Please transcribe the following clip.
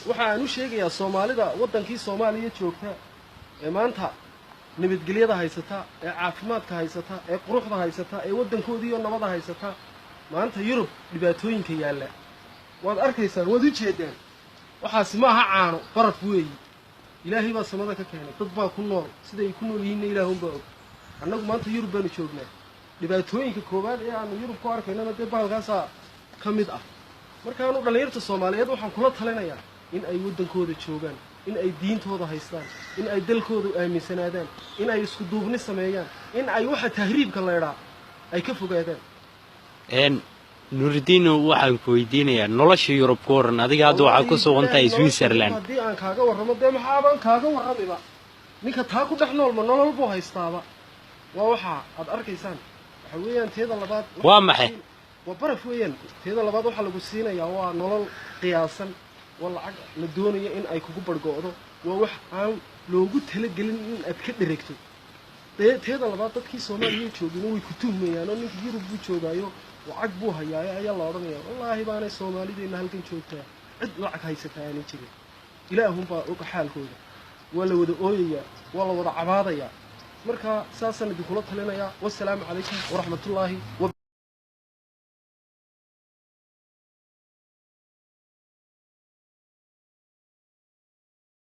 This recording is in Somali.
waxaan u sheegayaa Soomaalida wadankii Soomaaliya joogta ee maanta nabadgelyada haysata ee caafimaadka haysata ee quruxda haysata ee wadankoodii oo nabad haysata maanta Yurub dhibaatooyinka yaala waad arkaysaa wad u jeedaan waxaas ma aha caano baraf weey ilaahay baa samada ka keenay dad baa ku nool sida ay ku nool yihiin ilaahay baa og annagu maanta Yurub baan joognaa dhibaatooyinka koobaad ee aan Yurub ku arkaynana dee baalkaas ka mid ah markaan u dhalinyarta Soomaaliyeed waxaan kula talinayaa in ay wadankooda joogaan in ay diintooda haystaan in ay dalkooda aaminsanaadaan in ay isku duubni sameeyaan in ay waxa tahriibka leeyahay ay ka fogaadaan Nuruddin waxaan ku weydiinayaa nolosha Yurub ka waran adiga hadda waxa ku sugantahay Switzerland hadii aan kaaga warramo dee maxaa baan kaaga warramiba ninka taa ku dhex nool ma nolol buu haystaaba waa waxa aad arkaysaan waxa weeyaan teeda labaad waa maxay waa baraf weeyaan teeda labaad waxa lagu siinayaa waa nolol qiyaasan والله لدوني إن أي كوكو برجعه ووح عن لوجو تلاقين إن أتكد ركتو هذا لبعض كي سومالي يشوف إنه يكتوم يعني إنه يجيرو بيشوف دايو وعجبوها يا الله رمي والله يبان السومالي دي إنها لكن شوفها عد وعك هاي ستاني كذي إلههم بقى حال كذا ولا وده أويا ولا وده عبادة يا مركا ساسا ندخلت لنا يا والسلام عليكم ورحمة الله